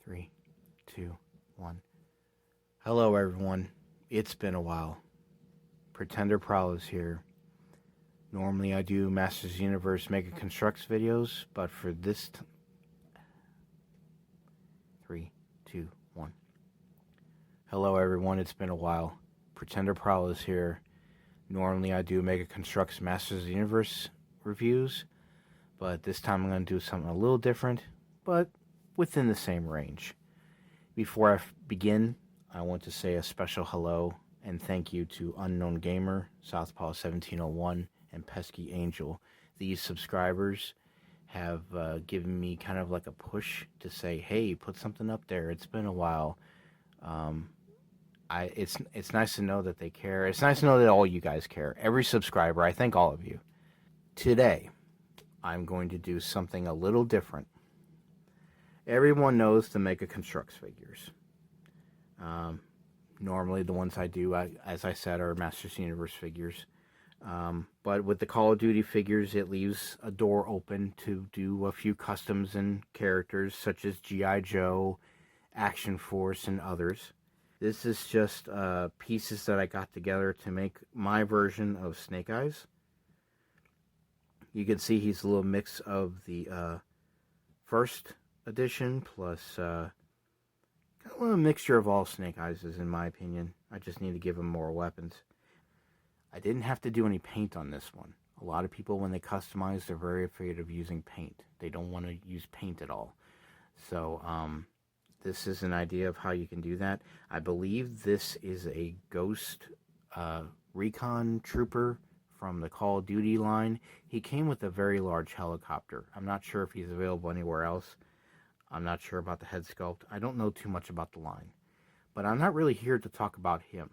3, 2, 1. Hello everyone, it's been a while. Pretender Prowl is here. Normally I do Masters of the Universe Mega Construx videos, but for this 3, 2, 1. Hello everyone, it's been a while. Pretender Prowl is here. Normally I do Mega Construx Masters of the Universe reviews, but this time I'm going to do something a little different, but within the same range. Before I begin, I want to say a special hello and thank you to Unknown Gamer, Southpaw 1701, and Pesky Angel. These subscribers have given me kind of like a push to say, hey, put something up there. It's been a while. It's nice to know that they care. It's nice to know that all you guys care. Every subscriber, I thank all of you. Today, I'm going to do something a little different. Everyone knows the Mega Construx figures. Normally the ones I do, as I said, are Masters of the Universe figures. But with the Call of Duty figures, it leaves a door open to do a few customs and characters such as G.I. Joe, Action Force, and others. This is just pieces that I got together to make my version of Snake Eyes. You can see he's a little mix of the first edition plus a mixture of all Snake Eyes, in my opinion. I just need to give him more weapons. I didn't have to do any paint on this one. A lot of people, when they customize, they're very afraid of using paint. They don't want to use paint at all. So this is an idea of how you can do that. I believe this is a Ghost Recon Trooper from the Call of Duty line. He came with a very large helicopter. I'm not sure if he's available anywhere else. I'm not sure about the head sculpt. I don't know too much about the line. But I'm not really here to talk about him.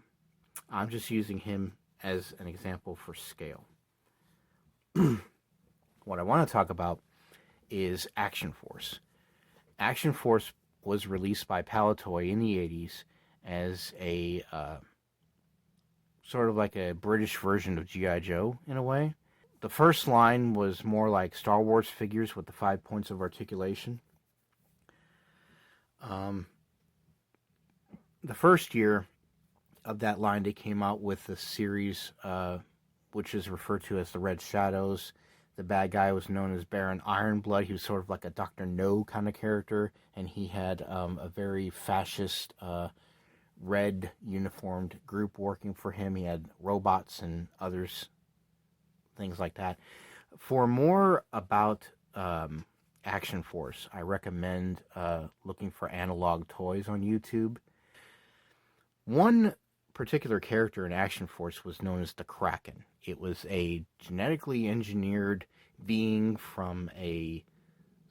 I'm just using him as an example for scale. What I want to talk about is Action Force. Action Force was released by Palitoy in the 80s as a sort of like a British version of G.I. Joe in a way. The first line was more like Star Wars figures with the 5 points of articulation. The first year of that line, they came out with a series which is referred to as the Red Shadows. The bad guy was known as Baron Ironblood. He was sort of like a Dr. No kind of character, and he had a very fascist red uniformed group working for him. He had robots and others, things like that. For more about Action Force, I recommend looking for Analog Toys on YouTube. One particular character in Action Force was known as the Kraken. It was a genetically engineered being from a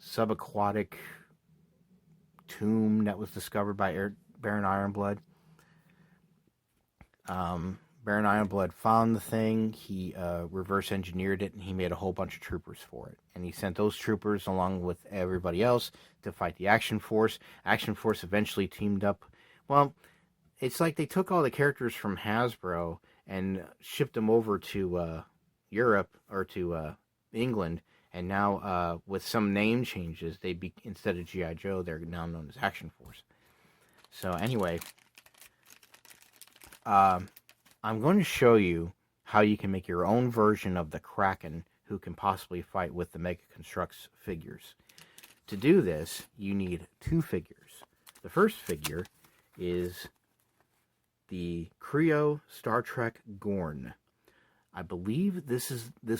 subaquatic tomb that was discovered by Baron Ironblood. Baron Ironblood found the thing, he reverse engineered it, and he made a whole bunch of troopers for it. And he sent those troopers along with everybody else to fight the Action Force. Action Force eventually teamed up. Well, it's like they took all the characters from Hasbro and shipped them over to Europe or to England, and now with some name changes, instead of G.I. Joe, they're now known as Action Force. So anyway, I'm going to show you how you can make your own version of the Kraken who can possibly fight with the Mega Construx figures. To do this, you need two figures. The first figure is the Creo Star Trek Gorn. I believe this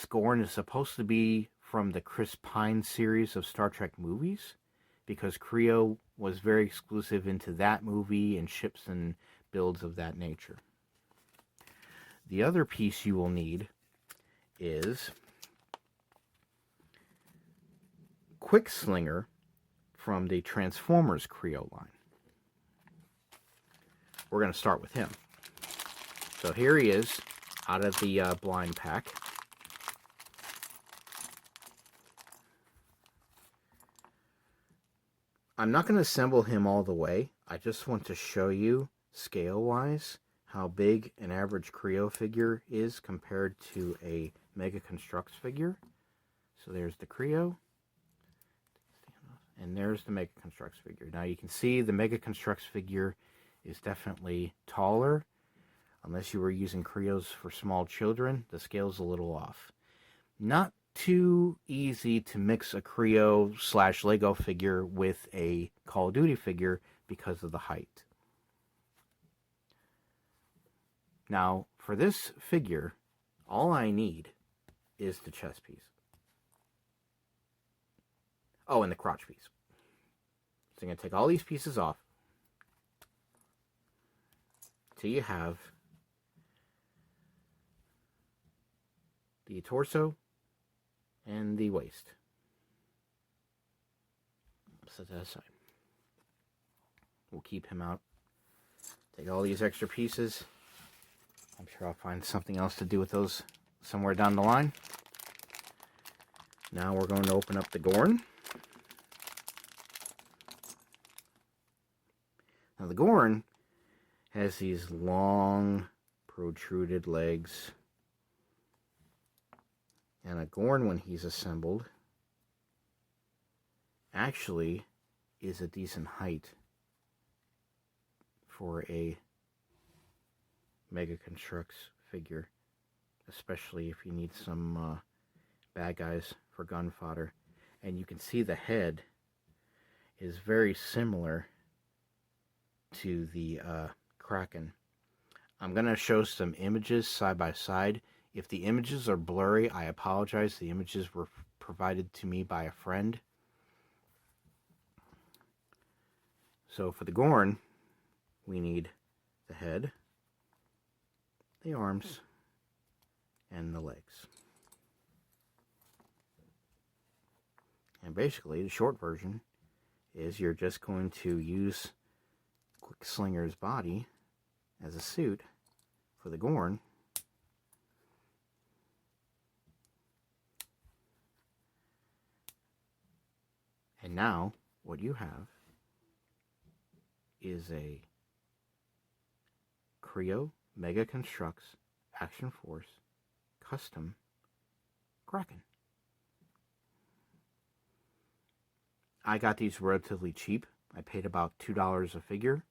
Gorn is supposed to be from the Chris Pine series of Star Trek movies, because Creo was very exclusive into that movie and ships and builds of that nature. The other piece you will need is Quickslinger from the Transformers Creo line. We're going to start with him. So here he is out of the blind pack. I'm not going to assemble him all the way. I just want to show you scale-wise how big an average Creo figure is compared to a Mega Construx figure. So there's the Creo. And there's the Mega Construx figure. Now you can see the Mega Construx figure is definitely taller. Unless you were using Creos for small children, the scale's a little off. Not too easy to mix a Creo / Lego figure with a Call of Duty figure because of the height. Now, for this figure, all I need is the chest piece. Oh, and the crotch piece. So I'm going to take all these pieces off till you have the torso and the waist. Set that aside. We'll keep him out. Take all these extra pieces. I'm sure I'll find something else to do with those somewhere down the line. Now we're going to open up the Gorn. Now the Gorn has these long protruded legs. And a Gorn, when he's assembled, actually is a decent height for a Mega Construx figure, especially if you need some bad guys for gun fodder. And you can see the head is very similar to the Kraken. I'm going to show some images side by side. If the images are blurry, I apologize. The images were provided to me by a friend. So for the Gorn, we need the head, the arms, and the legs. And basically, the short version is you're just going to use Quickslinger's body as a suit for the Gorn. And now, what you have is a Creo Mega Construx Action Force custom Kraken. I got these relatively cheap. I paid about $2 a figure,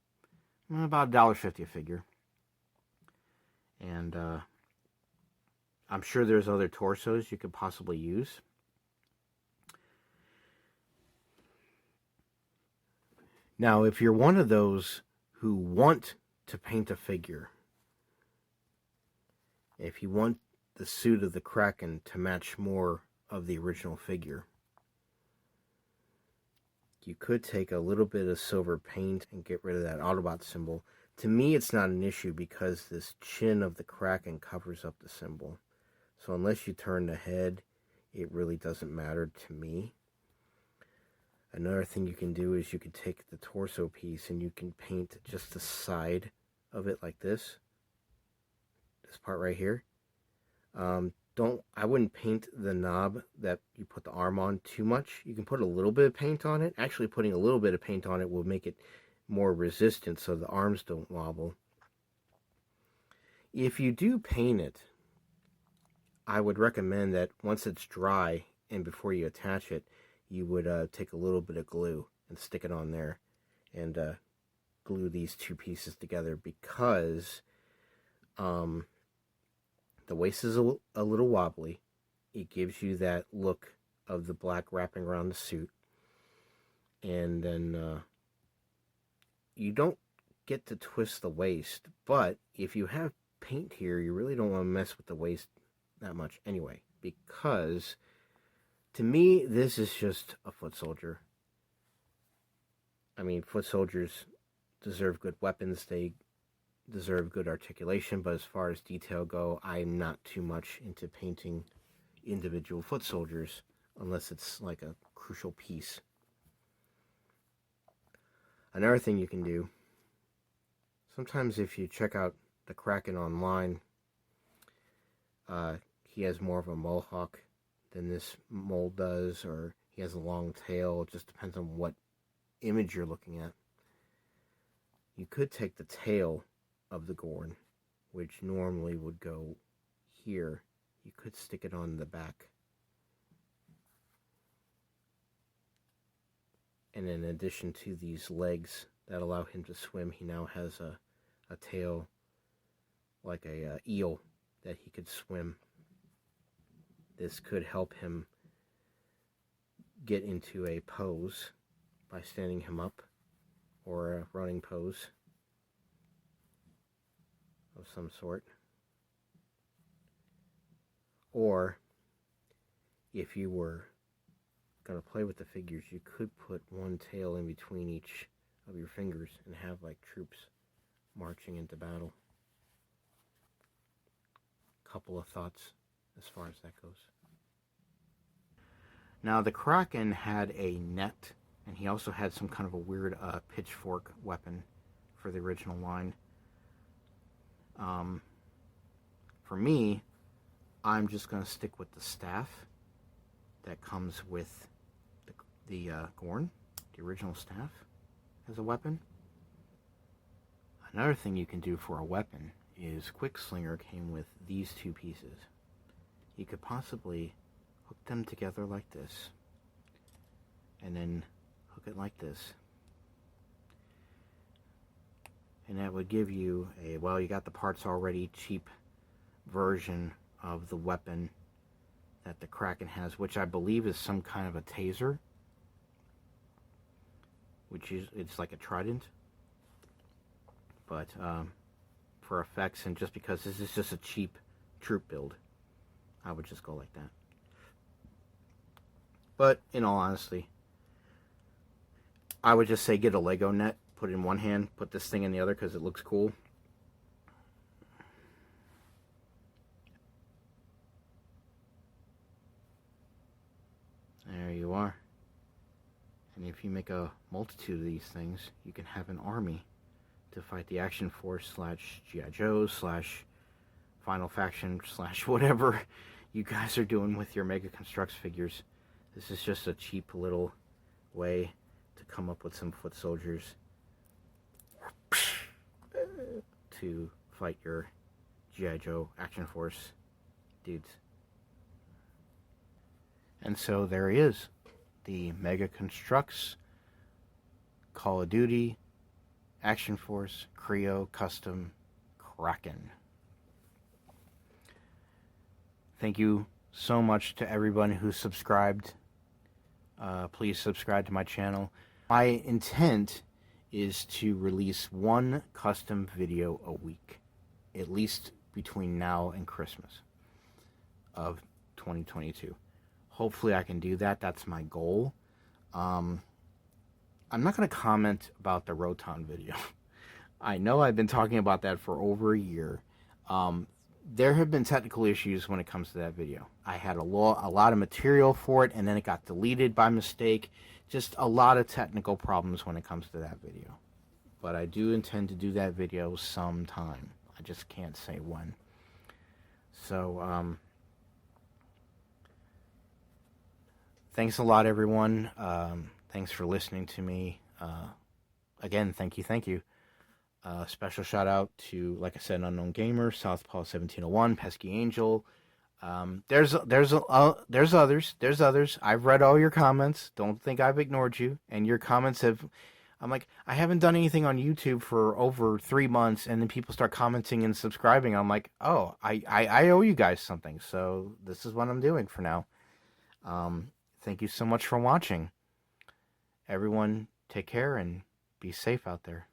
about $1.50 a figure. And I'm sure there's other torsos you could possibly use. Now, if you're one of those who want to paint a figure, if you want the suit of the Kraken to match more of the original figure, you could take a little bit of silver paint and get rid of that Autobot symbol. To me, it's not an issue because this chin of the Kraken covers up the symbol. So unless you turn the head, it really doesn't matter to me. Another thing you can do is you can take the torso piece and you can paint just the side of it like this. This part right here. I wouldn't paint the knob that you put the arm on too much. You can put a little bit of paint on it. Actually, putting a little bit of paint on it will make it more resistant so the arms don't wobble. If you do paint it, I would recommend that once it's dry and before you attach it, you would take a little bit of glue and stick it on there and glue these two pieces together because the waist is a little wobbly. It gives you that look of the black wrapping around the suit. And then you don't get to twist the waist, but if you have paint here, you really don't want to mess with the waist that much anyway, because to me, this is just a foot soldier. I mean, foot soldiers deserve good weapons. They deserve good articulation, but as far as detail go, I'm not too much into painting individual foot soldiers unless it's like a crucial piece. Another thing you can do, sometimes if you check out the Kraken online, he has more of a mohawk than this mold does, or he has a long tail. It just depends on what image you're looking at. You could take the tail of the Gorn, which normally would go here. You could stick it on the back. And in addition to these legs that allow him to swim, he now has a tail like a eel that he could swim. This could help him get into a pose by standing him up, or a running pose of some sort. Or if you were going to play with the figures, you could put one tail in between each of your fingers and have like troops marching into battle. Couple of thoughts as far as that goes. Now the Kraken had a net, and he also had some kind of a weird pitchfork weapon for the original line. For me, I'm just going to stick with the staff that comes with the Gorn, the original staff, as a weapon. Another thing you can do for a weapon is Quickslinger came with these two pieces. You could possibly hook them together like this, and then hook it like this. And that would give you a, well, you got the parts already, cheap version of the weapon that the Kraken has, which I believe is some kind of a taser, which is, it's like a trident. But for effects, and just because this is just a cheap troop build, I would just go like that. But in all honesty, I would just say get a Lego net, put it in one hand, put this thing in the other because it looks cool. There you are. And if you make a multitude of these things, you can have an army to fight the Action Force / G.I. Joe / Final Faction / whatever you guys are doing with your Mega Construx figures. This is just a cheap little way to come up with some foot soldiers to fight your G.I. Joe Action Force dudes. And so there he is, the Mega Construx Call of Duty Action Force Creo Custom Kraken. Thank you so much to everyone who subscribed. Please subscribe to my channel. My intent is to release one custom video a week, at least between now and Christmas of 2022. Hopefully I can do that. That's my goal. I'm not going to comment about the Roton video. I know I've been talking about that for over a year. There have been technical issues when it comes to that video. I had a lot of material for it, and then it got deleted by mistake. Just a lot of technical problems when it comes to that video. But I do intend to do that video sometime. I just can't say when. So, thanks a lot, everyone. Thanks for listening to me. Again, thank you. Special shout out to, like I said, Unknown Gamer, Southpaw 1701, Pesky Angel. There's others. I've read all your comments. Don't think I've ignored you. And your comments have, I'm like, I haven't done anything on YouTube for over 3 months, and then people start commenting and subscribing. I'm like, oh, I owe you guys something. So this is what I'm doing for now. Thank you so much for watching. Everyone, take care and be safe out there.